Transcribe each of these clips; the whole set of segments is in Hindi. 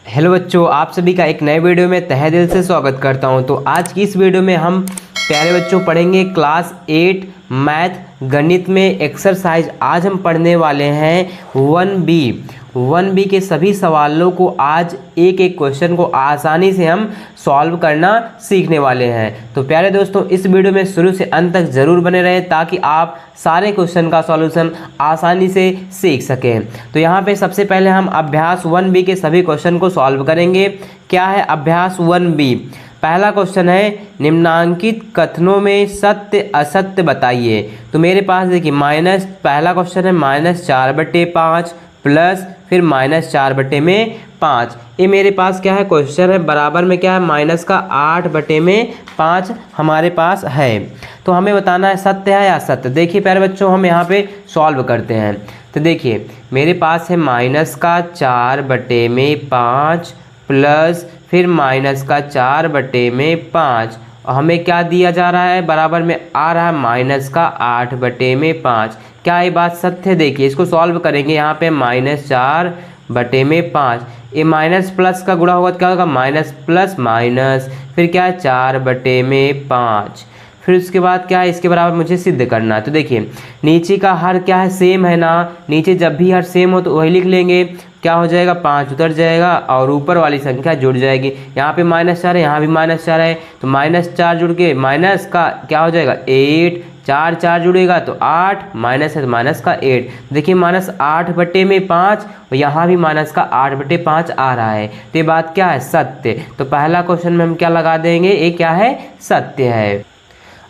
हेलो बच्चों, आप सभी का एक नए वीडियो में तहे दिल से स्वागत करता हूं। तो आज की इस वीडियो में हम प्यारे बच्चों पढ़ेंगे क्लास 8 मैथ गणित में एक्सरसाइज। आज हम पढ़ने वाले हैं 1B के सभी सवालों को आज एक एक क्वेश्चन को आसानी से हम सॉल्व करना सीखने वाले हैं। तो प्यारे दोस्तों, इस वीडियो में शुरू से अंत तक ज़रूर बने रहें ताकि आप सारे क्वेश्चन का सॉल्यूशन आसानी से सीख सकें। तो यहाँ पे सबसे पहले हम अभ्यास 1B के सभी क्वेश्चन को सॉल्व करेंगे। क्या है अभ्यास 1B? पहला क्वेश्चन है निम्नांकित कथनों में सत्य असत्य बताइए। तो मेरे पास देखिए पहला क्वेश्चन है -4/5 प्लस फिर -4/5। ये मेरे पास क्या है क्वेश्चन है, बराबर में क्या है -8/5 हमारे पास है। तो हमें बताना है सत्य है या असत्य। देखिए प्यारे बच्चों, हम यहाँ पे सॉल्व करते हैं। तो देखिए मेरे पास है -4/5 प्लस फिर -4/5 और हमें क्या दिया जा रहा है, बराबर में आ रहा है -8/5। क्या ये बात सत्य है? देखिए इसको सॉल्व करेंगे। यहाँ पे -4/5, ये माइनस प्लस का गुणा होगा तो क्या होगा, माइनस प्लस माइनस, फिर क्या है 4/5। फिर उसके बाद क्या है, इसके बराबर मुझे सिद्ध करना है। तो देखिए नीचे का हर क्या है, सेम है ना। नीचे जब भी हर सेम हो तो वही लिख लेंगे। क्या हो जाएगा, 5 उतर जाएगा और ऊपर वाली संख्या जुड़ जाएगी। यहाँ पे -4 है, यहाँ भी -4 है, तो -4 जुड़ के माइनस का क्या हो जाएगा 8, 4 जुड़ेगा तो 8, माइनस है तो माइनस का 8। देखिए -8/5 और यहाँ भी -8/5 आ रहा है। तो ये बात क्या है, सत्य। तो पहला क्वेश्चन में हम क्या लगा देंगे, ये क्या है, सत्य है।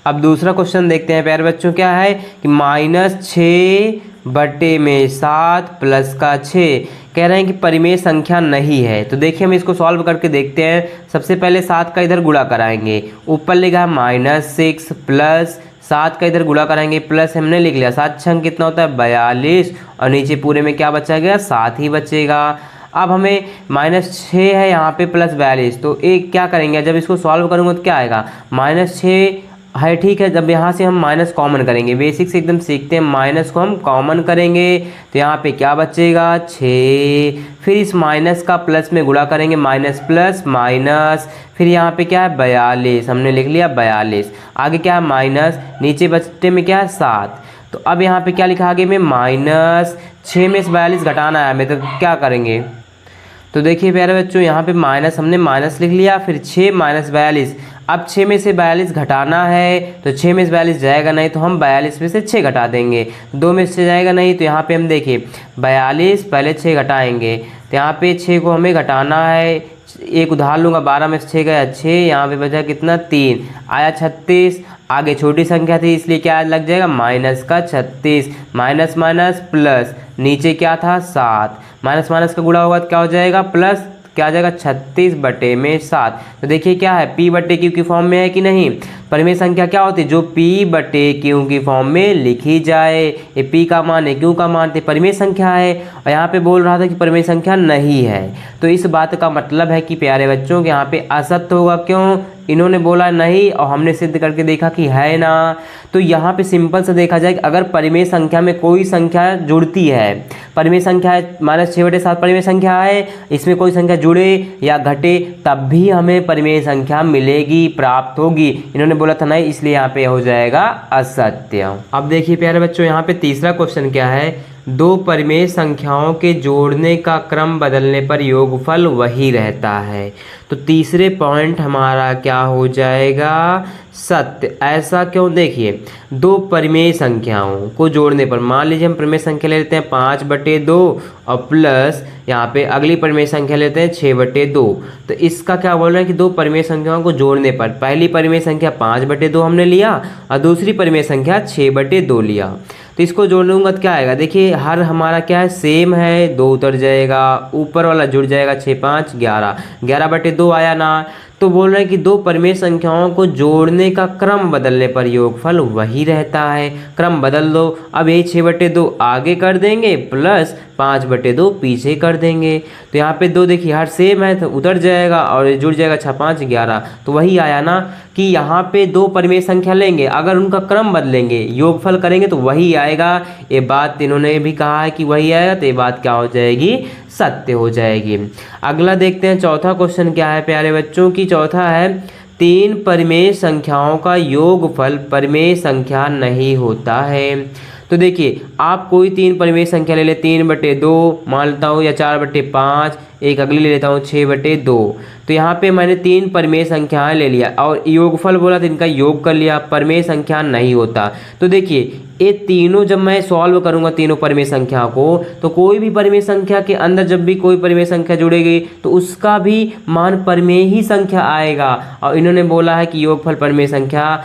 अब दूसरा क्वेश्चन देखते हैं प्यारे बच्चों। क्या है कि -6/7 प्लस का 6 कह रहे हैं कि परिमेय संख्या नहीं है। तो देखिए हम इसको सॉल्व करके देखते हैं। सबसे पहले 7 का इधर गुणा कराएंगे, ऊपर लिखा है -6 प्लस 7 का इधर गुणा कराएंगे, प्लस हमने लिख लिया 7 छंग कितना होता है 42 और नीचे पूरे में क्या बचा गया, 7 ही बचेगा। अब हमें -6 है यहाँ पे प्लस 42, तो एक क्या करेंगे, जब इसको सॉल्व करूँगा तो क्या आएगा, -6 है, ठीक है। जब यहाँ से हम माइनस कॉमन करेंगे, बेसिक से एकदम सीखते हैं, माइनस को हम कॉमन करेंगे तो यहाँ पे क्या बचेगा 6। फिर इस माइनस का प्लस में गुणा करेंगे, माइनस प्लस माइनस, फिर यहाँ पे क्या है 42, हमने लिख लिया 42। आगे क्या है माइनस, नीचे बचते में क्या है 7। तो अब यहाँ पे क्या लिखा आगे में, -6 में से 42 घटाना है हमें, तो क्या करेंगे। तो देखिए प्यारे बच्चों, यहाँ पे हमने माइनस लिख लिया, फिर 6 - 42। अब 6 में से 42 घटाना है तो 6 में से 42 जाएगा नहीं, तो हम 42 में से 6 घटा देंगे। 2 में से जाएगा नहीं, तो यहाँ पे हम देखिए 42 पहले 6 घटाएंगे, तो यहाँ पे 6 को हमें घटाना है। एक उधार लूँगा, 12 में से 6 गया 6, यहाँ पे बचा कितना 3, आया 36। आगे छोटी संख्या थी इसलिए क्या लग जाएगा, -36, माइनस माइनस प्लस, नीचे क्या था 7, माइनस माइनस का गुणा होगा तो क्या हो जाएगा, प्लस क्या आ जाएगा 36/7। तो देखिए क्या है, P/Q की फॉर्म में है कि नहीं। परिमेय संख्या क्या होती है, जो P/Q की फॉर्म में लिखी जाए। ये P का मान है, Q का मान है, परिमेय संख्या है। और यहाँ पे बोल रहा था कि परिमेय संख्या नहीं है, तो इस बात का मतलब है कि प्यारे बच्चों के यहाँ पे असत्य होगा। क्यों, इन्होंने बोला नहीं और हमने सिद्ध करके देखा कि है ना। तो यहाँ पे सिंपल से देखा जाए कि अगर परिमेय संख्या में कोई संख्या जुड़ती है, परिमेय संख्या है -6/7 परिमेय संख्या है, इसमें कोई संख्या जुड़े या घटे तब भी हमें परिमेय संख्या मिलेगी, प्राप्त होगी। इन्होंने बोला था नहीं, इसलिए यहाँ पे हो जाएगा असत्य। अब देखिए प्यारे बच्चों, यहाँ पे तीसरा क्वेश्चन क्या है, दो परिमेय संख्याओं के जोड़ने का क्रम बदलने पर योगफल वही रहता है। तो तीसरे पॉइंट हमारा क्या हो जाएगा, सत्य। ऐसा क्यों, देखिए दो परिमेय संख्याओं को जोड़ने पर, मान लीजिए हम परिमेय संख्या ले लेते हैं 5/2 और प्लस यहाँ पे अगली परिमेय संख्या लेते हैं 6/2। तो इसका क्या बोल रहे हैं कि दो परिमेय संख्याओं को जोड़ने पर, पहली परिमेय संख्या 5/2 हमने लिया और दूसरी परिमेय संख्या 6/2 लिया। तो इसको जोड़ूंगा तो क्या आएगा, देखिए हर हमारा क्या है, सेम है, 2 उतर जाएगा, ऊपर वाला जुड़ जाएगा, 6 5 11, 11/2 आया ना। तो बोल रहे हैं कि दो परिमेय संख्याओं को जोड़ने का क्रम बदलने पर योगफल वही रहता है। क्रम बदल दो, अब यही 6/2 आगे कर देंगे प्लस 5/2 पीछे कर देंगे। तो यहाँ पे 2 देखिए हर सेम है तो उतर जाएगा और जुड़ जाएगा 6 5 11। तो वही आया ना कि यहाँ पे 2 परिमेय संख्या लेंगे, अगर उनका क्रम बदलेंगे योगफल करेंगे तो वही आएगा। ये बात इन्होंने भी कहा है कि वही आएगा, तो ये बात क्या हो जाएगी, सत्य हो जाएगी। अगला देखते हैं चौथा क्वेश्चन क्या है प्यारे बच्चों की। चौथा है 3 परिमेय संख्याओं का योगफल परिमेय संख्या नहीं होता है। तो देखिए आप कोई 3 परिमेय संख्या ले ले, 3/2 मान लेता हूँ या 4/5, एक अगली ले लेता हूँ 6/2। तो यहाँ पे मैंने 3 परिमेय संख्याएं ले लिया और योगफल बोला तो इनका योग कर लिया, परिमेय संख्या नहीं होता। तो देखिए ये तीनों जब मैं सॉल्व करूंगा तीनों परिमेय संख्या को, तो कोई भी परिमेय संख्या के अंदर जब भी कोई परिमेय संख्या जुड़ेगी तो उसका भी मान परिमेय ही संख्या आएगा। और इन्होंने बोला है कि योगफल परिमेय संख्या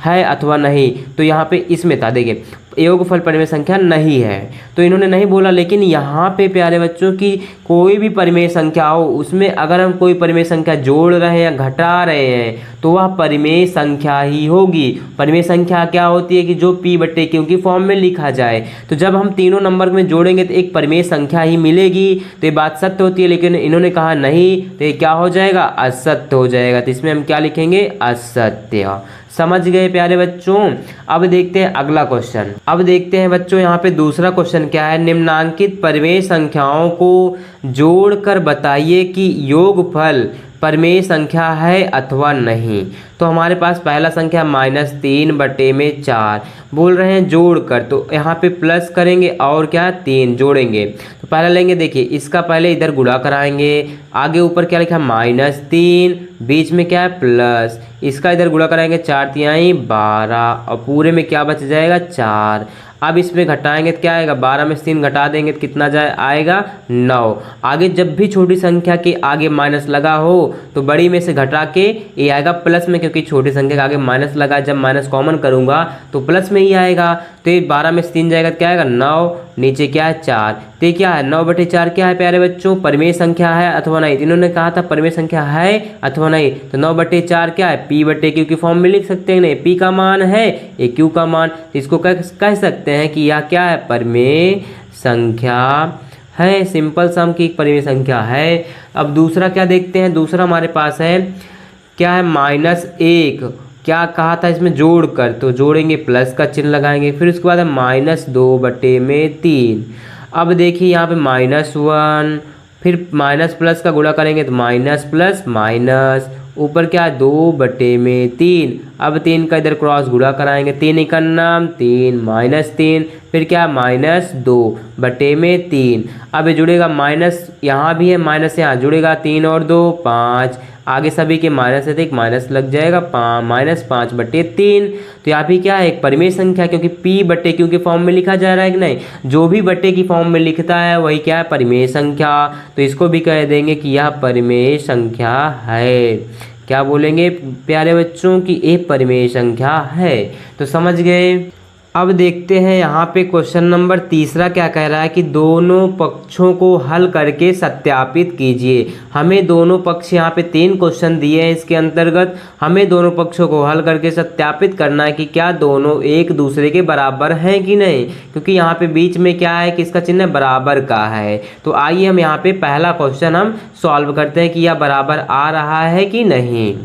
है अथवा नहीं, तो यहाँ पे इसमें था देखिए योगफल परिमेय संख्या नहीं है, तो इन्होंने नहीं बोला। लेकिन यहाँ पे प्यारे बच्चों की कोई भी परिमेय संख्या हो उसमें अगर हम कोई परिमेय संख्या जोड़ रहे हैं या घटा रहे हैं तो वह परिमेय संख्या ही होगी। परिमेय संख्या क्या होती है कि जो p/q की फॉर्म में लिखा जाए। तो जब हम तीनों नंबर में जोड़ेंगे तो एक परिमेय संख्या ही मिलेगी, तो ये बात सत्य होती है। लेकिन इन्होंने कहा नहीं, तो ये क्या हो जाएगा, असत्य हो जाएगा। तो इसमें हम क्या लिखेंगे, असत्य। समझ गए प्यारे बच्चों। अब देखते हैं अगला क्वेश्चन। अब देखते हैं बच्चों यहाँ पे दूसरा क्वेश्चन क्या है, निम्नांकित परिमेय संख्याओं को जोड़कर बताइए कि योगफल परिमेय संख्या है अथवा नहीं। तो हमारे पास पहला संख्या -3/4 बोल रहे हैं जोड़कर, तो यहाँ पे प्लस करेंगे और क्या 3 जोड़ेंगे। तो पहला लेंगे देखिए इसका पहले इधर गुणा कराएंगे, आगे ऊपर क्या लिखा -3, बीच में क्या है प्लस, इसका इधर गुणा कराएंगे 4 तिहाई 12 और पूरे में क्या बच जाएगा 4। अब इसमें घटाएंगे तो क्या आएगा, 12 में से 3 घटा देंगे तो कितना आएगा 9। आगे जब भी छोटी संख्या के आगे माइनस लगा हो तो बड़ी में से घटा के ये आएगा प्लस में, क्योंकि छोटी संख्या के आगे माइनस लगा, जब माइनस कॉमन करूंगा तो प्लस में ही आएगा। तो ये 12 में से 3 जाएगा तो क्या आएगा 9, नीचे क्या है 4। तो ये क्या है 9/4 क्या है प्यारे बच्चों, परिमेय संख्या है अथवा नहीं। इन्होंने कहा था परिमेय संख्या है अथवा नहीं, तो 9/4 क्या है p/q की फॉर्म में लिख सकते हैं नहीं, p का मान है ये q का मान, तो इसको कह सकते हैं कि यह क्या है, परिमेय संख्या है। सिंपल सम की एक परिमेय संख्या है। अब दूसरा क्या देखते हैं, दूसरा हमारे पास है क्या है -1, क्या कहा था इसमें जोड़कर, तो जोड़ेंगे प्लस का चिन्ह लगाएंगे, फिर उसके बाद है -2/3। अब देखिए यहाँ पे -1, फिर माइनस प्लस का गुणा करेंगे तो माइनस प्लस माइनस, ऊपर क्या है 2/3। अब 3 का इधर क्रॉस गुणा कराएंगे, 3 का नाम 3 -3, फिर क्या -2/3। अब ये जुड़ेगा माइनस, यहाँ भी है माइनस, यहाँ जुड़ेगा 3 और 2 5, आगे सभी के माइनस है तो एक माइनस लग जाएगा -5/3। तो यहाँ भी क्या है एक परिमेय संख्या, क्योंकि p/q के फॉर्म में लिखा जा रहा है कि नहीं, जो भी बट्टे की फॉर्म में लिखता है वही क्या है परिमेय संख्या। तो इसको भी कह देंगे कि यह परिमेय संख्या है। क्या बोलेंगे प्यारे बच्चों की ये परिमेय संख्या है। तो समझ गए। अब देखते हैं यहाँ पे क्वेश्चन नंबर तीसरा क्या कह रहा है कि दोनों पक्षों को हल करके सत्यापित कीजिए। हमें दोनों पक्ष, यहाँ पे 3 क्वेश्चन दिए हैं इसके अंतर्गत, हमें दोनों पक्षों को हल करके सत्यापित करना है कि क्या दोनों एक दूसरे के बराबर हैं कि नहीं, क्योंकि यहाँ पे बीच में क्या है कि इसका चिन्ह बराबर का है। तो आइए हम यहाँ पे पहला क्वेश्चन हम सॉल्व करते हैं कि यह बराबर आ रहा है कि नहीं।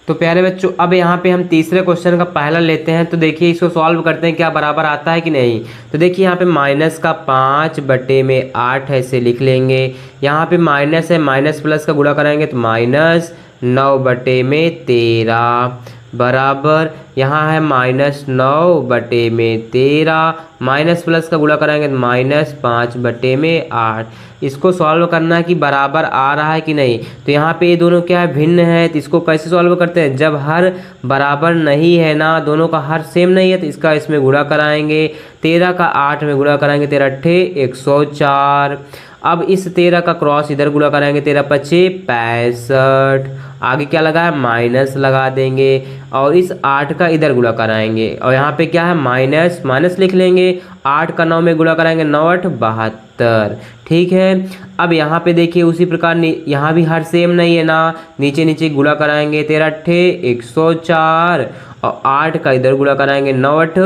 तो प्यारे बच्चों अब यहाँ पे हम तीसरे क्वेश्चन का पहला लेते हैं। तो देखिए इसको सॉल्व करते हैं क्या बराबर आता है कि नहीं। तो देखिए यहाँ पे -5/8 ऐसे लिख लेंगे, यहाँ पे माइनस है, माइनस प्लस का गुणा कराएंगे तो -9/13 बराबर, यहाँ है -9/13, माइनस प्लस का गुणा कराएंगे तो -5/8। इसको सॉल्व करना है कि बराबर आ रहा है कि नहीं। तो यहाँ पे ये दोनों क्या है भिन्न है, तो इसको कैसे सॉल्व करते हैं, जब हर बराबर नहीं है ना, दोनों का हर सेम नहीं है तो इसका इसमें गुणा कराएंगे, 13 का 8 में गुणा कराएंगे, 13 8 104। अब इस 13 का क्रॉस इधर गुणा कराएंगे, 13 5 65, आगे क्या लगा है माइनस लगा देंगे और इस 8 का इधर गुणा कराएंगे और यहाँ पे क्या है माइनस माइनस लिख लेंगे, 8 का 9 में गुणा कराएंगे, 9 8 72। ठीक है। अब यहाँ पे देखिए उसी प्रकार यहाँ भी हर सेम नहीं है ना, नीचे नीचे गुणा कराएंगे, 13 8 104 और 8 का इधर गुणा कराएंगे, 9 8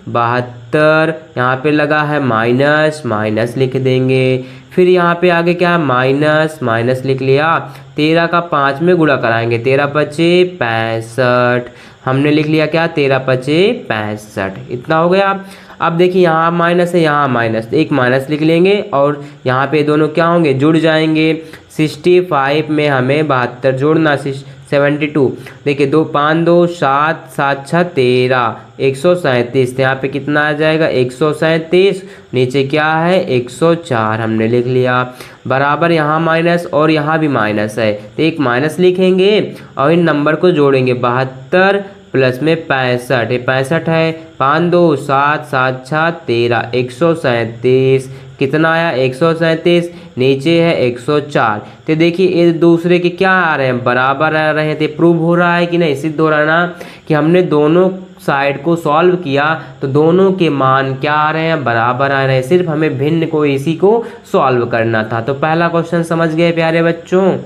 72। यहाँ पे लगा है माइनस, माइनस लिख देंगे। फिर यहाँ पे आगे क्या है, माइनस, माइनस लिख लिया। 13 का 5 में गुणा कराएंगे, 13 पचे 65। हमने लिख लिया क्या, 13 पचे 65, इतना हो गया। अब देखिए यहाँ माइनस है, यहाँ माइनस, एक माइनस लिख लेंगे और यहाँ पे दोनों क्या होंगे, जुड़ जाएंगे। 65 में हमें 72 जोड़ना, 72। देखिए 2 5 2 7 7 6 13, 137। यहाँ पे कितना आ जाएगा, 137। नीचे क्या है, 104 हमने लिख लिया। बराबर यहाँ माइनस और यहाँ भी माइनस है, तो एक माइनस लिखेंगे और इन नंबर को जोड़ेंगे। 72 प्लस में 65, ये 65 है। 5 2 7 7 6 13, 137। कितना आया, 137। नीचे है 104। तो देखिए ये दूसरे के क्या आ रहे हैं, बराबर आ रहे हैं। तो प्रूव हो रहा है कि नहीं, सिद्ध हो रहा है ना कि हमने दोनों साइड को सॉल्व किया तो दोनों के मान क्या आ रहे हैं, बराबर आ रहे हैं। सिर्फ हमें भिन्न को इसी को सॉल्व करना था। तो पहला क्वेश्चन समझ गए प्यारे बच्चों।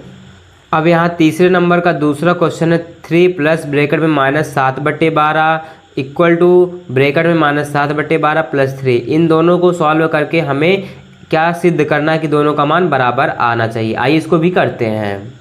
अब यहाँ तीसरे नंबर का दूसरा क्वेश्चन है, 3 प्लस ब्रैकेट में -7/12 इक्वल टू ब्रैकेट में -7/12 + 3। इन दोनों को सॉल्व करके हमें क्या सिद्ध करना है कि दोनों का मान बराबर आना चाहिए। आइए इसको भी करते हैं।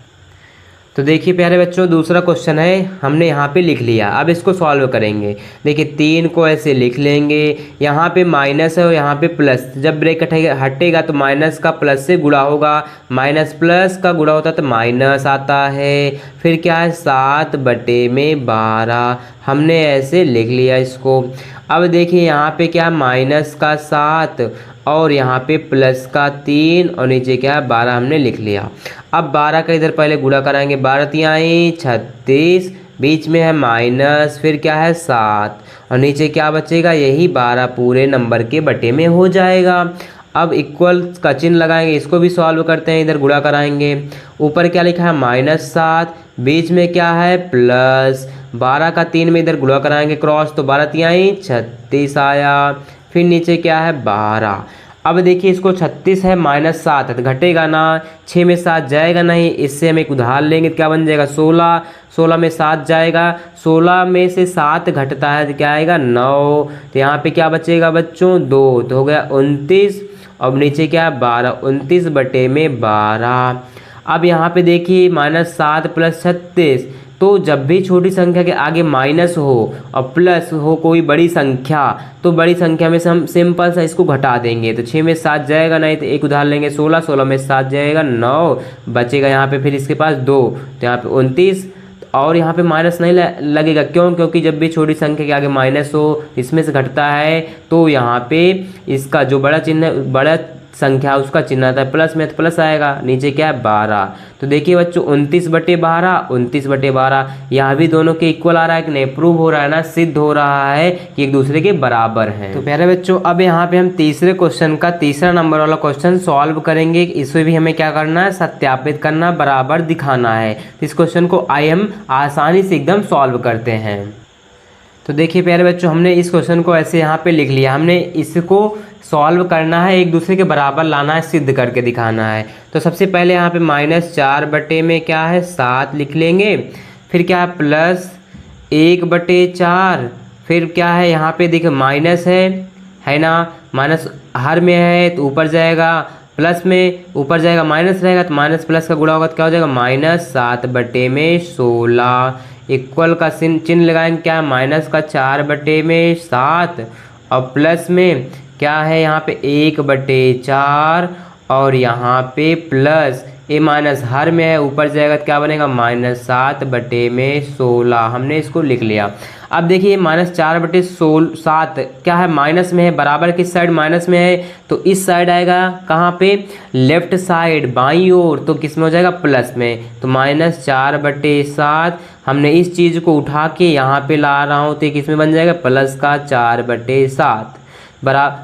तो देखिए प्यारे बच्चों, दूसरा क्वेश्चन है, हमने यहाँ पे लिख लिया। अब इसको सॉल्व करेंगे। देखिए 3 को ऐसे लिख लेंगे, यहाँ पे माइनस है और यहाँ पे प्लस। जब ब्रैकेट हटेगा तो माइनस का प्लस से गुणा होगा, माइनस प्लस का गुणा होता है तो माइनस आता है। फिर क्या है, 7/12 हमने ऐसे लिख लिया इसको। अब देखिए यहाँ पे क्या, माइनस का 7 और यहाँ पे प्लस का 3 और नीचे क्या है 12 हमने लिख लिया। अब 12 का इधर पहले गुणा कराएंगे, 12 तिहाई 36, बीच में है माइनस, फिर क्या है 7 और नीचे क्या बचेगा, यही 12 पूरे नंबर के बटे में हो जाएगा। अब इक्वल का चिन्ह लगाएंगे, इसको भी सॉल्व करते हैं। इधर गुणा कराएंगे, ऊपर क्या लिखा है -7, बीच में क्या है प्लस, 12 का 3 में इधर गुणा कराएंगे क्रॉस, तो 12 तिहाई 36 आया। फिर नीचे क्या है 12। अब देखिए इसको 36 है, -7 है तो घटेगा ना, 6 में 7 जाएगा नहीं। इससे हम एक उदाहरण लेंगे तो क्या बन जाएगा, 16। 16 में 7 जाएगा, 16 में से 7 घटता है तो क्या आएगा 9। तो यहाँ पे क्या बचेगा बच्चों, 2, तो हो गया 29। अब नीचे क्या है 12, 29/12। अब यहाँ पे देखिए -7 + 36, तो जब भी छोटी संख्या के आगे माइनस हो और प्लस हो कोई बड़ी संख्या, तो बड़ी संख्या में से हम सिंपल सा इसको घटा देंगे। तो 6 में 7 जाएगा नहीं, तो एक उदाहरण लेंगे 16। 16 में 7 जाएगा 9, बचेगा यहाँ पे फिर इसके पास 2, तो यहाँ पे 29। और यहाँ पे माइनस नहीं लगेगा, क्यों, क्योंकि जब भी छोटी संख्या के आगे माइनस हो इसमें से घटता है तो यहाँ पे इसका जो बड़ा चिन्ह है, बड़ा संख्या उसका चिन्ह आता है प्लस में, तो प्लस आएगा। नीचे क्या है 12। तो देखिए बच्चों 29/12, 29/12, यहाँ भी दोनों के इक्वल आ रहा है कि नहीं, प्रूव हो रहा है ना, सिद्ध हो रहा है कि एक दूसरे के बराबर हैं। तो प्यारे बच्चों अब यहाँ पे हम तीसरे क्वेश्चन का तीसरा नंबर वाला क्वेश्चन सॉल्व करेंगे। इसमें भी हमें क्या करना है, सत्यापित करना, बराबर दिखाना है। इस क्वेश्चन को आइए हम आसानी से एकदम सॉल्व करते हैं। तो देखिए प्यारे बच्चों, हमने इस क्वेश्चन को ऐसे यहाँ पे लिख लिया। हमने इसको सॉल्व करना है, एक दूसरे के बराबर लाना है, सिद्ध करके दिखाना है। तो सबसे पहले यहाँ पे -4 में क्या है 7 लिख लेंगे। फिर क्या है प्लस 1/4, फिर क्या है यहाँ पे देखिए माइनस है ना, माइनस हर में है तो ऊपर जाएगा, प्लस में ऊपर जाएगा माइनस रहेगा तो माइनस प्लस का गुणा होगा तो क्या हो जाएगा -7/16। इक्वल का चिन्ह लगाएंगे, क्या है -4/7 और प्लस में क्या है यहाँ पे 1/4 और यहाँ पे प्लस ए माइनस हर में है ऊपर जाएगा तो क्या बनेगा -7/16। हमने इसको लिख लिया। अब देखिए -4/7 क्या है, माइनस में है, बराबर किस साइड माइनस में है, तो इस साइड आएगा कहाँ पे, लेफ्ट साइड बाईं ओर, तो किस में हो जाएगा प्लस में, तो -4/7। हमने इस चीज़ को उठा के यहाँ पे ला रहा हूँ तो किस में बन जाएगा, प्लस का 4/7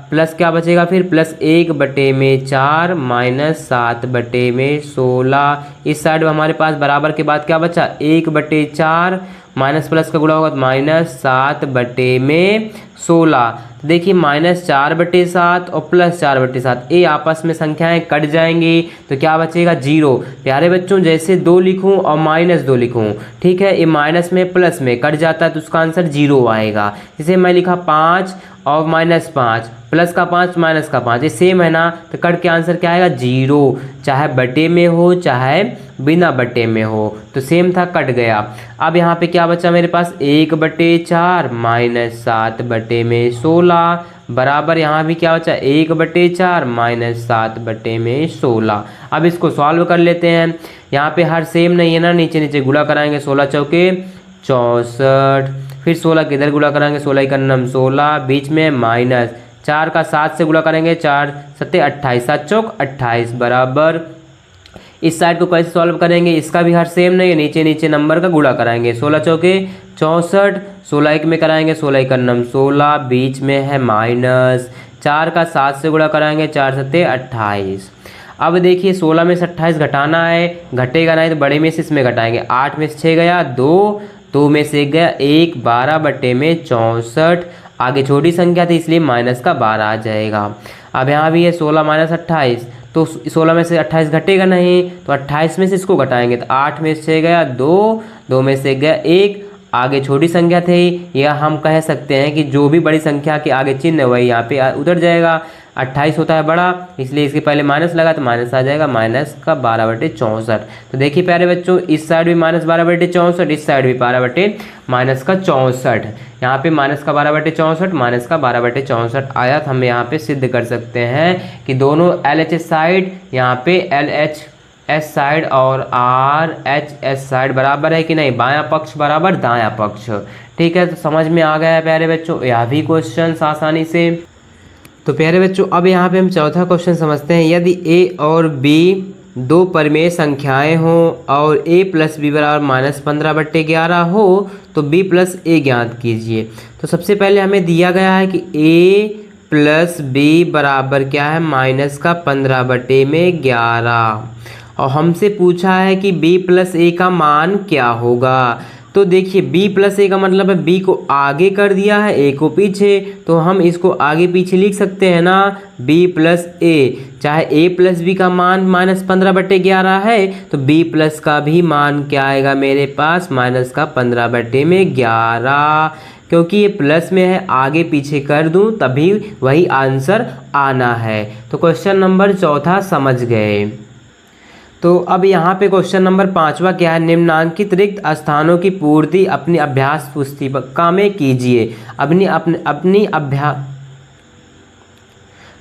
प्लस क्या बचेगा फिर प्लस 1/4 -7/16। इस साइड में हमारे पास बराबर के बाद क्या बचा 1/4 माइनस प्लस का गुणा होगा तो -7/16। देखिए -4/7 और +4/7 ये आपस में संख्याएं कट जाएंगी तो क्या बचेगा 0। प्यारे बच्चों जैसे 2 लिखूं और -2 लिखूं, ठीक है, ये माइनस में प्लस में कट जाता है तो उसका आंसर 0 आएगा। जैसे मैं लिखा 5 और -5, प्लस का 5 माइनस का 5, ये सेम है ना, तो कट के आंसर क्या आएगा 0। चाहे बटे में हो चाहे बिना बटे में हो, तो सेम था, कट गया। अब यहाँ पे क्या बचा मेरे पास 1/4 -7/16 बराबर यहाँ भी क्या बचा 1/4 -7/16। अब इसको सॉल्व कर लेते हैं। यहाँ पे हर सेम नहीं है ना, नीचे नीचे गुणा कराएंगे, 16 चौके 64, फिर 16 किधर गुणा कराएंगे, 16 1 16, बीच में माइनस 4 का 7 से गुणा करेंगे, 4 7 28, 7 चौक 28 बराबर। इस साइड को कैसे सॉल्व करेंगे, इसका भी हर सेम नहीं है, नीचे नीचे नंबर का गुणा कराएंगे, 16 चौके 64, 16 1 में कराएंगे, 16 1 16, बीच में है माइनस 4 का 7 से गुणा कराएंगे, 4 7 28। अब देखिए 16 में से 28 घटाना है, घटेगा नहीं तो बड़े में से इसमें घटाएंगे, 8 में से 6 गया 2, 2 में से 1 गया 1, 12/64। आगे छोटी संख्या थी इसलिए माइनस का 12 आ जाएगा। अब यहाँ भी है 16 - 28, तो 16 में से 28 घटेगा नहीं तो 28 में से इसको घटाएंगे तो 8 में से 6 गया 2, 2 में से 1 गया 1, आगे छोटी संख्या थी, या हम कह सकते हैं कि जो भी बड़ी संख्या के आगे चिन्ह है वही यहाँ पे उधर जाएगा। 28 होता है बड़ा, इसलिए इसके पहले माइनस लगा तो माइनस आ जाएगा, माइनस का 12/64। तो देखिए प्यारे बच्चों इस साइड भी -12/64, इस साइड भी -64। यहाँ पे माइनस का 12/64 माइनस का 12/64 आया, तो हम यहाँ पे सिद्ध कर सकते हैं कि दोनों LHS साइड, यहाँ पे LHS साइड और RHS साइड बराबर है कि नहीं, बायां पक्ष बराबर दायां पक्ष। ठीक है, तो समझ में आ गया है प्यारे बच्चों यह भी क्वेश्चन आसानी से। तो प्यारे बच्चों अब यहाँ पे हम चौथा क्वेश्चन समझते हैं। यदि a और b दो परिमेय संख्याएं हों और a + b बराबर -15/11 हो तो b + a ज्ञात कीजिए। तो सबसे पहले हमें दिया गया है कि a + b बराबर क्या है -15/11, और हमसे पूछा है कि b + a का मान क्या होगा। तो देखिए b + a का मतलब है b को आगे कर दिया है a को पीछे, तो हम इसको आगे पीछे लिख सकते हैं ना, b + a। चाहे a + b का मान -15/11 है तो b + का भी मान क्या आएगा मेरे पास -15/11, क्योंकि ये प्लस में है, आगे पीछे कर दूं तभी वही आंसर आना है। तो क्वेश्चन नंबर चौथा समझ गए। तो अब यहाँ पे क्वेश्चन नंबर 5वां क्या है, निम्नांकित रिक्त स्थानों की पूर्ति अपनी अभ्यास पुस्तिका में कीजिए। अपनी अभ्यास।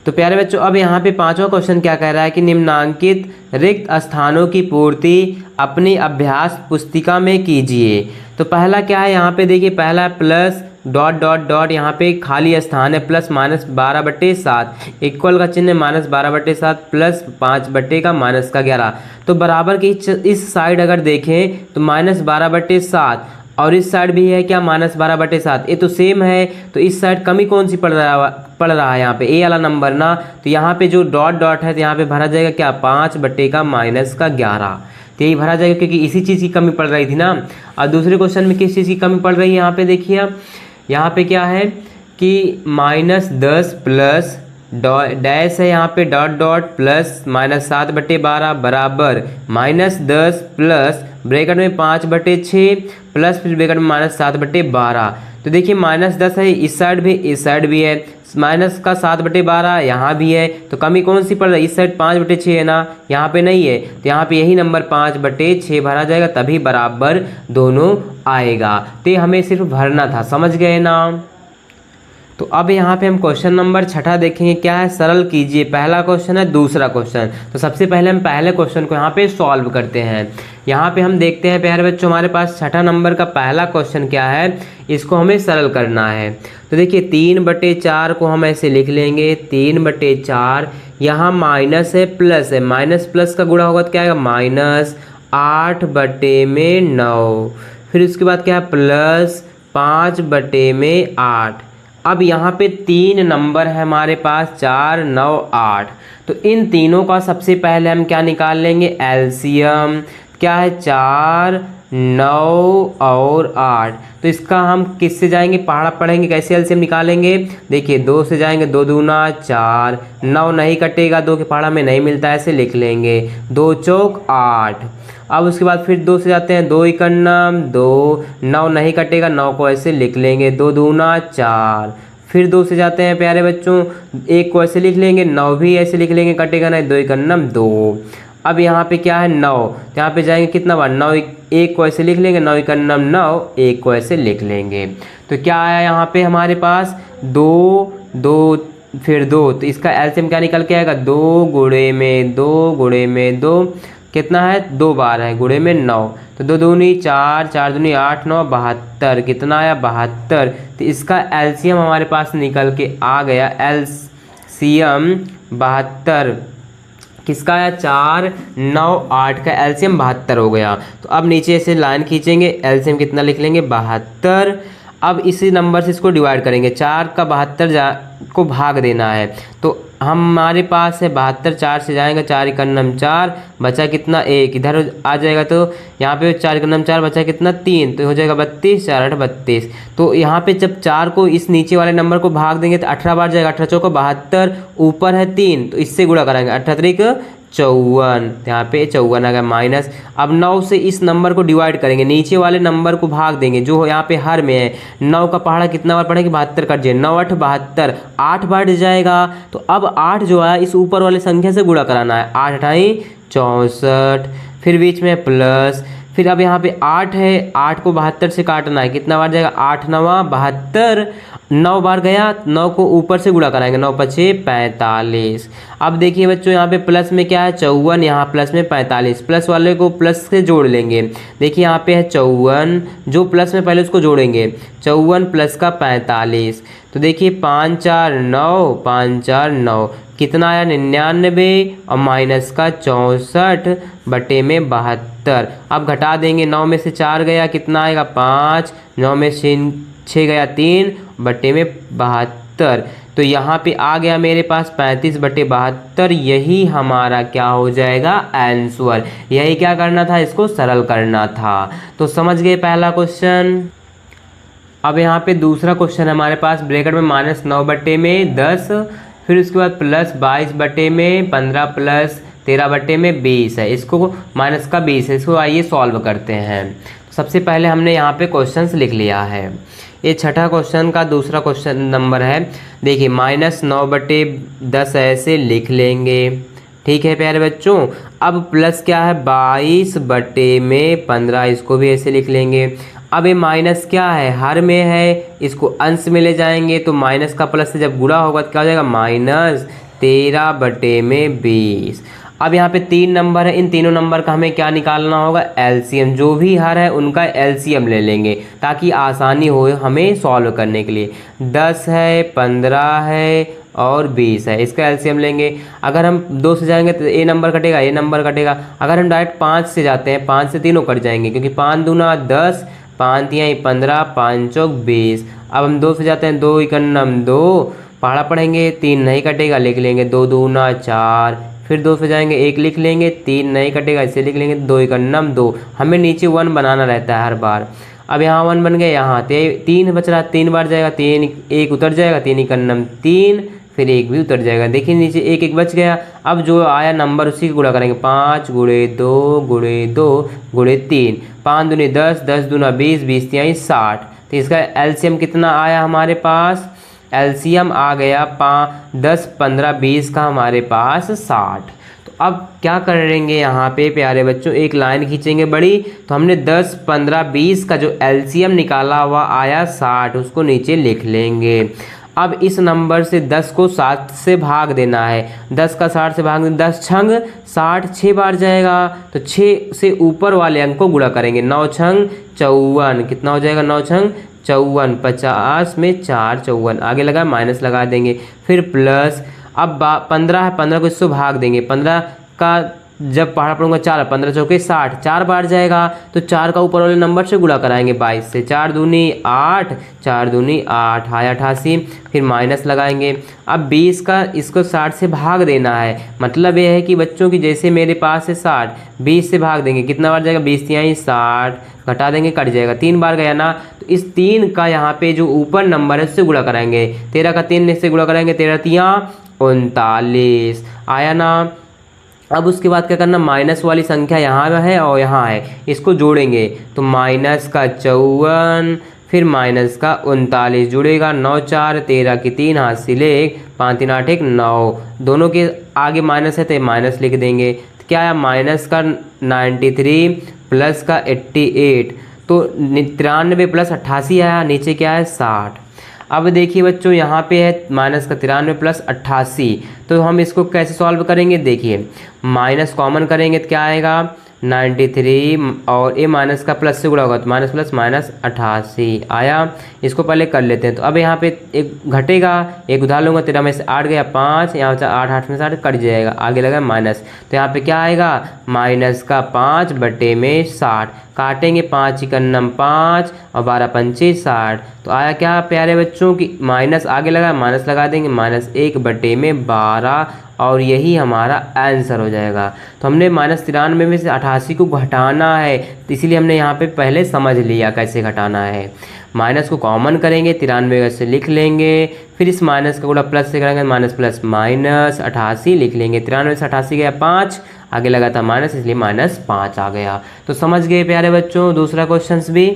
तो प्यारे बच्चों अब यहाँ पे 5वां क्वेश्चन क्या कह रहा है कि निम्नांकित रिक्त स्थानों की पूर्ति अपनी अभ्यास पुस्तिका में कीजिए। तो पहला क्या है, यहाँ पे देखिए पहला प्लस डॉट डॉट डॉट, यहाँ पे खाली स्थान है, प्लस -12/7, इक्वल का चिन्ह -12/7 प्लस 5 का -11। तो बराबर की इस साइड अगर देखें तो -12/7 और इस साइड भी है क्या -12/7, ये तो सेम है। तो इस साइड कमी कौन सी पड़ रहा है यहाँ पे, ए वाला नंबर ना, तो यहाँ पे जो डॉट डॉट है तो यहाँ पे भरा जाएगा क्या 5 का -11, तो यही भरा जाएगा क्योंकि इसी चीज़ की कमी पड़ रही थी ना। और दूसरे क्वेश्चन में किस चीज़ की कमी पड़ रही है, यहाँ पे देखिए आप, यहाँ पे क्या है कि -10 प्लस डैश है, यहाँ पे डॉट डॉट प्लस -7/12 बराबर -10 प्लस ब्रैकेट में 5/6 प्लस फिर ब्रैकेट में -7/12। तो देखिए -10 है इस साइड भी है, माइनस का 7/12 यहाँ भी है, तो कमी कौन सी पड़ रही है, इस साइड 5/6 है ना, यहाँ पे नहीं है, तो यहाँ पे यही नंबर 5/6 भरा जाएगा, तभी बराबर दोनों आएगा। तो हमें सिर्फ भरना था, समझ गए ना। तो अब यहाँ पे हम क्वेश्चन नंबर 6 देखेंगे, क्या है, सरल कीजिए। पहला क्वेश्चन है, दूसरा क्वेश्चन। तो सबसे पहले हम पहले क्वेश्चन को यहाँ पे सॉल्व करते हैं। यहाँ पे हम देखते हैं प्यारे बच्चों हमारे पास 6 नंबर का पहला क्वेश्चन क्या है, इसको हमें सरल करना है। तो देखिए 3/4 को हम ऐसे लिख लेंगे, 3/4, यहाँ माइनस है प्लस है, माइनस प्लस का गुणा होगा तो क्या आएगा -8/9, फिर उसके बाद क्या है प्लस 5/8। अब यहाँ पे 3 नंबर है हमारे पास, 4 9 8, तो इन तीनों का सबसे पहले हम क्या निकाल लेंगे, एलसीएम। क्या है 4 9 और 8। तो इसका हम किससे जाएंगे, पहाड़ा पढ़ेंगे, कैसे एलसीएम निकालेंगे। देखिए 2 से जाएंगे, 2 दूना 4, 9 नहीं कटेगा, 2 के पहाड़ा में नहीं मिलता है, ऐसे लिख लेंगे, 2 चौक 8। अब उसके बाद फिर 2 से जाते हैं, 2 इकन्नम 2, 9 नहीं कटेगा, 9 को ऐसे लिख लेंगे, 2 दूना 4। फिर 2 से जाते हैं प्यारे बच्चों, 1 को ऐसे लिख लेंगे, 9 भी ऐसे लिख लेंगे, कटेगा नहीं, 2 इकन्नम 2। अब यहाँ पे क्या है 9, तो यहाँ पे जाएंगे कितना बार, 9 1 को ऐसे लिख लेंगे, 9 इकन्नम 9, 1 को ऐसे लिख लेंगे। तो क्या आया यहाँ पे हमारे पास 2 2 फिर 2, तो इसका एलसीएम क्या निकल के आएगा, 2 गुणे में 2 गुणे में 2 कितना है, 2 बार है, गुणे में 9, तो 2 दूनी 4, 4 दूनी 8, 9 72, कितना आया 72। तो इसका एलसीएम हमारे पास निकल के आ गया, एलसीएम 72 किसका आया, 4 9 8 का एलसीएम 72 हो गया। तो अब नीचे से लाइन खींचेंगे, एलसीएम कितना लिख लेंगे 72। अब इसी नंबर से इसको डिवाइड करेंगे, 4 का 72 को भाग देना है, तो हमारे पास है 72, 4 से जाएगा, 4 इकन्नम 4, बचा कितना 1, इधर आ जाएगा, तो यहाँ पे 4 इकन्नम 4 बचा कितना 3, तो हो जाएगा 32, 4 8 32। तो यहाँ पे जब 4 को इस नीचे वाले नंबर को भाग देंगे तो 18 बार जाएगा, 18 चौको 72, ऊपर है 3, तो इससे गुणा कराएंगे, 18 त्रिक 54, यहाँ पे 54 आ गया माइनस। अब 9 से इस नंबर को डिवाइड करेंगे, नीचे वाले नंबर को भाग देंगे, जो यहाँ पे हर में है, 9 का पहाड़ा कितना बार पड़ेगा, 72 कट जाए, 9 8 72, 8 बार जाएगा। तो अब 8 जो है इस ऊपर वाले संख्या से गुणा कराना है, 8 8 64, फिर बीच में प्लस, फिर अब यहाँ पे 8 है, 8 को 72 से काटना है, कितना बार जाएगा, 8 9 72, 9 बार गया, 9 को ऊपर से गुणा कराएंगे, 9 5 45। अब देखिए बच्चों यहाँ पे प्लस में क्या है 54, यहाँ प्लस में 45, प्लस वाले को प्लस से जोड़ लेंगे। देखिए यहाँ पे है 54, जो प्लस में पहले उसको जोड़ेंगे, 54 प्लस का 45, तो देखिए 5 4 9, 5 4 9, कितना आया 99, और माइनस का 64 बटे में 72। अब घटा देंगे, 9 में से 4 गया, कितना आएगा 5, 9 में से 6 गया 3 बटे में 72। तो यहाँ पे आ गया मेरे पास 35 बटे 72, यही हमारा क्या हो जाएगा आंसर। यही क्या करना था, इसको सरल करना था। तो समझ गए पहला क्वेश्चन। अब यहाँ पे दूसरा क्वेश्चन हमारे पास, ब्रैकेट में -9 बटे में 10, फिर उसके बाद प्लस 22 बटे में 15 प्लस 13 बटे में 20 है, इसको माइनस का 20 है, इसको आइए सॉल्व करते हैं। सबसे पहले हमने यहाँ पे क्वेश्चंस लिख लिया है, ये छठा क्वेश्चन का दूसरा क्वेश्चन नंबर है। देखिए -9 बटे 10 ऐसे लिख लेंगे, ठीक है प्यारे बच्चों। अब प्लस क्या है 22 बटे में 15, इसको भी ऐसे लिख लेंगे। अब ये माइनस क्या है, हर में है, इसको अंश में ले जाएंगे, तो माइनस का प्लस से जब गुणा होगा तो क्या हो जाएगा -13 बटे में 20। अब यहाँ पे 3 नंबर है, इन तीनों नंबर का हमें क्या निकालना होगा, एलसीएम। जो भी हर है उनका एलसीएम ले लेंगे ताकि आसानी हो हमें सॉल्व करने के लिए। 10 है, 15 है और 20 है, इसका एलसीएम लेंगे। अगर हम 2 से जाएंगे तो ये नंबर कटेगा, ये नंबर कटेगा। अगर हम डायरेक्ट 5 से जाते हैं, 5 से तीनों कट जाएंगे, क्योंकि 5 दूना 10, 5 तिहाई 15, 5 चौक 20। अब हम 2 से जाते हैं, 2 इकन्नम 2, पहाड़ा पढ़ेंगे, 3 नहीं कटेगा, लिख लेंगे 2 दूना 4, फिर 2 से जाएंगे 1 लिख लेंगे, 3 नहीं कटेगा, इसे लिख लेंगे 2 इकन्नम 2। हमें नीचे 1 बनाना रहता है हर बार। अब यहाँ 1 बन गया, यहाँ 3 बच रहा, 3 बार जाएगा, 3 1 उतर जाएगा, 3 इकन्नम 3, फिर 1 भी उतर जाएगा। देखिए नीचे 1 1 बच गया। अब जो आया नंबर उसी को गुणा करेंगे, 5 गुणे 2 गुणे 2 गुणे 3, 5 दूनी 10, 10 दूना 20, 20 तिहाई 60। तो इसका एलसीएम कितना आया हमारे पास, एलसीएम आ गया 10 15 20 का हमारे पास 60। तो अब क्या करेंगे यहाँ पे प्यारे बच्चों, एक लाइन खींचेंगे बड़ी, तो हमने 10 15 20 का जो एलसीएम निकाला हुआ आया 60, उसको नीचे लिख लेंगे। अब इस नंबर से 10 को 7 से भाग देना है, 10 का 60 से भाग देना, 10 छंग 60 6 बार जाएगा, तो 6 से ऊपर वाले अंक को गुणा करेंगे, 9 छंग 54, कितना हो जाएगा 9 छंग 54, 50 में 4 54, आगे लगा माइनस लगा देंगे, फिर प्लस। अब 15 है, 15 को इससे भाग देंगे, 15 का जब पहाड़ा पढ़ूंगा 4, 15 चौके 60, 4 बार जाएगा तो 4 का ऊपर वाले नंबर से गुणा कराएंगे 22 से, 4 दूनी 8, 4 दूनी 8 आया 88, फिर माइनस लगाएंगे। अब 20 का इसको 60 से भाग देना है, मतलब ये है कि बच्चों की जैसे मेरे पास है 60, 20 से भाग देंगे, कितना बार जाएगा 20 तिहाई 60, घटा देंगे कट जाएगा, 3 बार गया ना, तो इस 3 का यहाँ पे जो ऊपर नंबर है उससे गुणा कराएंगे, 13 का 3 से गुणा कराएंगे, 13 तिया 39 आया ना। अब उसके बाद क्या करना, माइनस वाली संख्या यहाँ है और यहाँ है, इसको जोड़ेंगे तो माइनस का 54 फिर माइनस का 39 जुड़ेगा, 9 4 13 की 3 हाथ से ले 1, 5 3 8 1 9, दोनों के आगे माइनस है तो माइनस लिख देंगे। तो क्या है, माइनस का 93 प्लस का 88, तो 93 प्लस 88 आया, नीचे क्या है 60। अब देखिए बच्चों यहाँ पे है माइनस का 93 प्लस 88, तो हम इसको कैसे सॉल्व करेंगे, देखिए माइनस कॉमन करेंगे तो क्या आएगा 93 और ए माइनस का प्लस से गुणा होगा तो माइनस प्लस माइनस 88 आया। इसको पहले कर लेते हैं, तो अब यहाँ पे एक घटेगा, एक उधार लूँगा, 13 में से 8 गया 5, यहाँ 8 8 में से 8 कट जाएगा, आगे लगा माइनस, तो यहाँ पे क्या आएगा माइनस का 5 बटे में 60, काटेंगे 5 इकन्नम 5 और 12 पंचे 60, तो आया क्या प्यारे बच्चों की माइनस आगे लगा, माइनस लगा देंगे, माइनस 1 बटे में 12 और यही हमारा आंसर हो जाएगा। तो हमने माइनस 93 में से 88 को घटाना है, तो इसीलिए हमने यहाँ पे पहले समझ लिया कैसे घटाना है। माइनस को कॉमन करेंगे, 93 से लिख लेंगे, फिर इस माइनस का गुणा प्लस से करेंगे, माइनस प्लस माइनस 88 लिख लेंगे, 93 से 88 गया 5, आगे लगा था माइनस, इसलिए -5 आ गया। तो समझ गए प्यारे बच्चों दूसरा क्वेश्चन भी।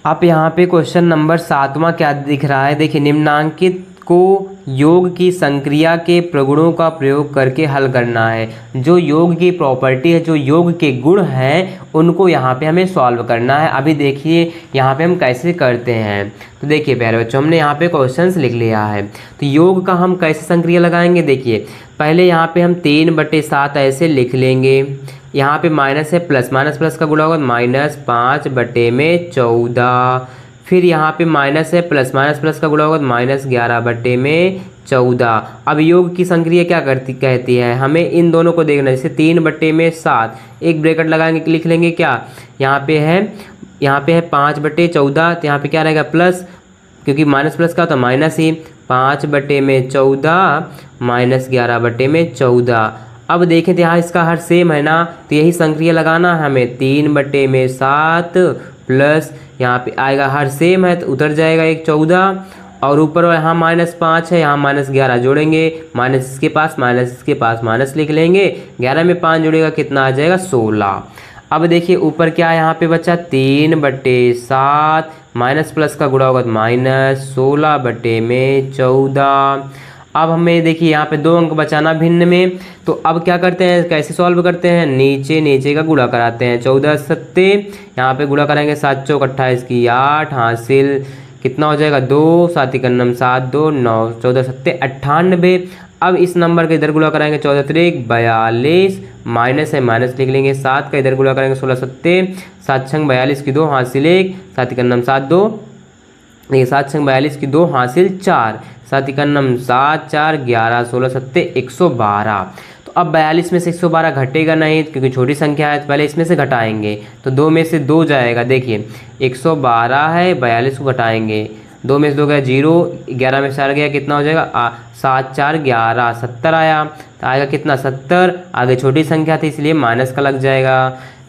आप यहाँ पे क्वेश्चन नंबर 7वां क्या दिख रहा है, देखिए निम्नांकित को योग की संक्रिया के प्रगुणों का प्रयोग करके हल करना है। जो योग की प्रॉपर्टी है, जो योग के गुण हैं, उनको यहाँ पे हमें सॉल्व करना है। अभी देखिए यहाँ पे हम कैसे करते हैं, तो देखिए प्यारे बच्चों हमने यहाँ पे क्वेश्चंस लिख लिया है, तो योग का हम कैसे संक्रिया लगाएंगे, देखिए पहले यहाँ पे हम 3/7 ऐसे लिख लेंगे, यहाँ पे माइनस है प्लस, माइनस प्लस का गुणा होगा -5 बटे में 14, फिर यहाँ पे माइनस है प्लस, माइनस प्लस का गुणा होगा -11 बटे में 14। अब योग की संक्रिया क्या कहती है, हमें इन दोनों को देखना है, जैसे 3 बटे में 7, एक ब्रैकेट लगाएंगे, लिख लेंगे क्या, यहाँ पे है 5 बटे 14, तो यहाँ पे क्या रहेगा प्लस, क्योंकि माइनस प्लस का तो माइनस ही, 5 बटे में 14 -11 बटे में 14। अब देखें तो यहाँ इसका हर सेम है ना, तो यही संक्रिया लगाना है हमें, 3 बटे में 7 प्लस यहाँ पे आएगा हर सेम है तो उतर जाएगा एक 14, और ऊपर यहाँ -5 है, यहाँ -11 जोड़ेंगे, माइनस इसके पास माइनस इसके पास माइनस लिख लेंगे, 11 में 5 जुड़ेगा कितना आ जाएगा 16। अब देखिए ऊपर क्या है, यहाँ पे बचा 3/7 माइनस प्लस का गुणा होगा -16 बटे में 14। अब हमें देखिए यहाँ पे 2 अंक बचाना भिन्न में, तो अब क्या करते हैं, कैसे सॉल्व करते हैं, नीचे का गुणा कराते हैं, 14 सत्ते यहाँ पे गुणा कराएंगे, 7 चौक 28 की 8 हासिल कितना हो जाएगा 2, 7 इकन्नम 7 2 9, 14 सत्ते 98। अब इस नंबर का इधर गुणा कराएंगे, 14 त्रिक 42, माइनस है माइनस लिख लेंगे, 7 का इधर गुणा करेंगे, 16 सत्ते 7 छंग 42 की 2 हासिल 1, 7 इकन्नम 7 2, देखिए 7 छंग 42 की 2 हासिल 4, 7 इकन्नम 7 4 11, 16 सत्ते 112। तो अब 42 में से 112 घटेगा नहीं क्योंकि छोटी संख्या है, तो पहले इसमें से घटाएंगे, तो 2 में से 2 जाएगा, देखिए 112 है 42 को घटाएंगे, 2 में से 2 गया 0, 11 में से 4 गया कितना हो जाएगा 7 4 11, 70 आया, तो आएगा कितना 70, आगे छोटी संख्या थी इसलिए माइनस का लग जाएगा,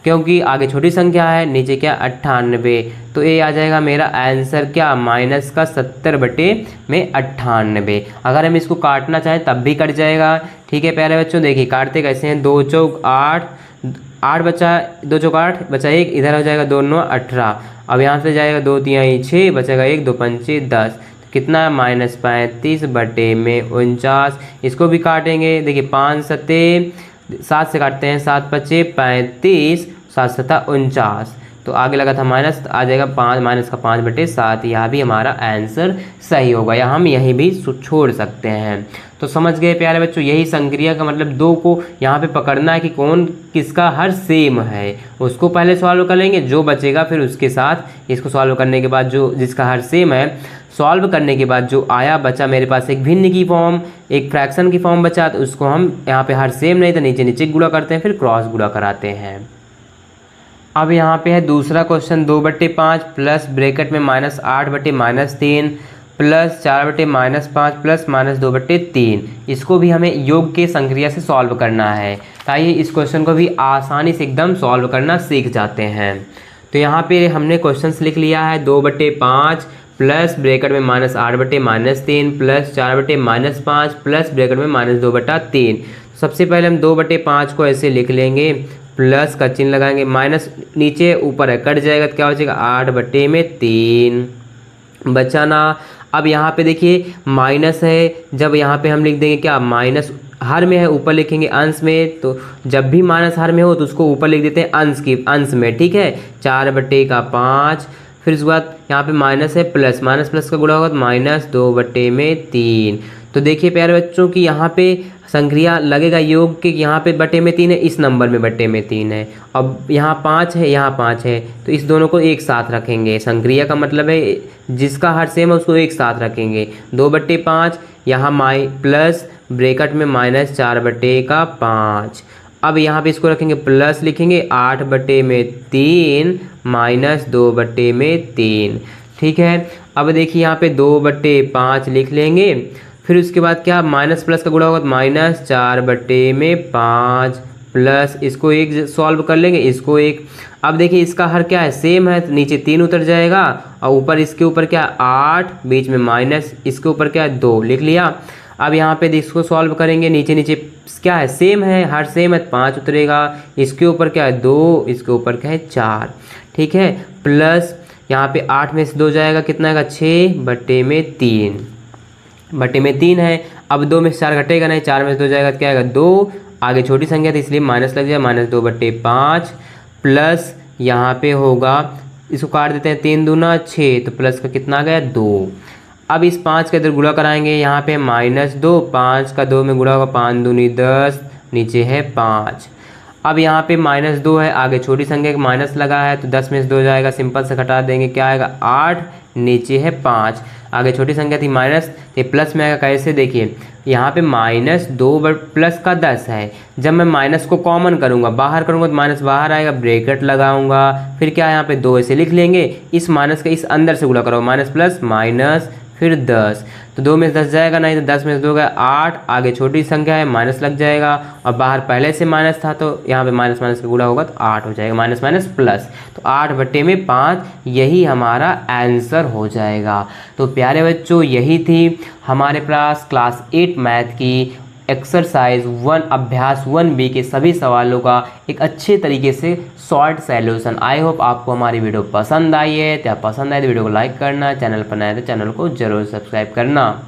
क्योंकि आगे छोटी संख्या है, नीचे क्या 98, तो ये आ जाएगा मेरा आंसर क्या माइनस का 70 बटे में 98। अगर हम इसको काटना चाहें तब भी कट जाएगा। ठीक है प्यारे बच्चों, देखिए काटते कैसे हैं, 2 चौक 8, 8 बचा, 2 चौक 8 बचा 1, इधर हो जाएगा 2 9 18, अब यहाँ से जाएगा 2 3 6 बचेगा 1 2 पंचे 10, कितना है -35 बटे में 49। इसको भी काटेंगे, देखिए 5 सत्ते 7 से काटते हैं, 7 पच्चे 35, 7 सत्ता 49, तो आगे लगा था माइनस, तो आ जाएगा 5 माइनस का 5 बटे 7, यह भी हमारा आंसर सही होगा, या हम यहीं भी छोड़ सकते हैं। तो समझ गए प्यारे बच्चों, यही संक्रिया का मतलब 2 को यहाँ पे पकड़ना है कि कौन किसका हर सेम है, उसको पहले सॉल्व कर लेंगे, जो बचेगा फिर उसके साथ इसको सॉल्व करने के बाद जो जिसका हर सेम है सॉल्व करने के बाद जो आया बचा मेरे पास एक भिन्न की फॉर्म, एक फ्रैक्शन की फॉर्म बचा, तो उसको हम यहाँ पे हर सेम नहीं तो नीचे नीचे गुणा करते हैं, फिर क्रॉस गुणा कराते हैं। अब यहाँ पे है दूसरा क्वेश्चन, 2/5 प्लस ब्रैकेट में -8/-3 प्लस 4/-5 प्लस -2/3। इसको भी हमें योग के संक्रिया से सॉल्व करना है। तो आइए इस क्वेश्चन को भी आसानी से एकदम सॉल्व करना सीख जाते हैं। तो यहाँ पे हमने क्वेश्चंस लिख लिया है, 2/5 प्लस ब्रैकेट में -8/-3 प्लस 4/-5 प्लस ब्रैकेट में -2/3। सबसे पहले हम 2/5 को ऐसे लिख लेंगे, प्लस का चिन्ह लगाएंगे, माइनस नीचे ऊपर है कट जाएगा तो क्या हो जाएगा 8/3 बचाना। अब यहाँ पे देखिए माइनस है, जब यहाँ पे हम लिख देंगे क्या, माइनस हर में है ऊपर लिखेंगे अंश में, तो जब भी माइनस हर में हो तो उसको ऊपर लिख देते हैं अंश में, ठीक है। 4/5, फिर उसके बाद यहाँ पे माइनस है, प्लस माइनस प्लस का गुणा होगा तो -2/3। तो देखिए प्यारे बच्चों की यहाँ पे संक्रिया लगेगा योग के, यहाँ पे बटे में 3 है, इस नंबर में बटे में 3 है। अब यहाँ 5 है, यहाँ 5 है, तो इस दोनों को एक साथ रखेंगे। संक्रिया का मतलब है जिसका हर सेम है उसको एक साथ रखेंगे। 2/5 यहाँ प्लस ब्रैकेट में -4/5। अब यहाँ पे इसको रखेंगे प्लस लिखेंगे 8/3 -2/3, ठीक है। अब देखिए यहाँ पे 2/5 लिख लेंगे, फिर उसके बाद क्या माइनस प्लस का गुणा होगा तो -4/5 प्लस इसको एक सॉल्व कर लेंगे, इसको एक। अब देखिए इसका हर क्या है, सेम है, तो नीचे 3 उतर जाएगा और ऊपर इसके ऊपर क्या 8, बीच में माइनस, इसके ऊपर क्या है 2 लिख लिया। अब यहाँ पे इसको सॉल्व करेंगे, नीचे नीचे क्या है सेम है, हर सेम है, 5 उतरेगा, इसके ऊपर क्या है 2, इसके ऊपर क्या है 4, ठीक है। प्लस यहाँ पे 8 में से 2 जाएगा, कितना आएगा 6/3 है। अब 2 में से 4 घटेगा नहीं, 4 में से 2 जाएगा तो क्या आएगा 2, आगे छोटी संख्या थी इसलिए माइनस लग जाएगा, -2/5 प्लस यहाँ पे होगा, इसको काट देते हैं, 3 दूना 6, तो प्लस का कितना आ गया 2। अब इस 5 के इधर गुणा कराएंगे, यहाँ पे -2, 5 का 2 में गुणा होगा, 5 दूनी 10, नीचे है 5। अब यहाँ पे -2 है, आगे छोटी संख्या का माइनस लगा है तो 10 में से 2 जाएगा, सिंपल से घटा देंगे, क्या आएगा 8, नीचे है 5, आगे छोटी संख्या थी माइनस, तो प्लस में आएगा। कैसे देखिए यहाँ पे -2 प्लस का 10 है, जब मैं माइनस को कॉमन करूँगा बाहर करूँगा तो माइनस बाहर आएगा, ब्रैकेट लगाऊंगा, फिर क्या यहाँ पे 2 ऐसे लिख लेंगे, इस माइनस का इस अंदर से गुणा करो, माइनस प्लस माइनस फिर 10, तो 2 में से 10 जाएगा नहीं, तो 10 में से 2 गया 8, आगे छोटी संख्या है माइनस लग जाएगा, और बाहर पहले से माइनस था तो यहाँ पे माइनस माइनस का गुणा होगा तो 8 हो जाएगा, माइनस माइनस प्लस, तो 8/5 यही हमारा आंसर हो जाएगा। तो प्यारे बच्चों यही थी हमारे पास क्लास 8 मैथ की एक्सरसाइज 1 अभ्यास 1B के सभी सवालों का एक अच्छे तरीके से शॉर्ट सॉल्यूशन। आई होप आपको हमारी वीडियो पसंद आई है। तो पसंद आए तो वीडियो को लाइक करना, चैनल पर नए तो चैनल को जरूर सब्सक्राइब करना।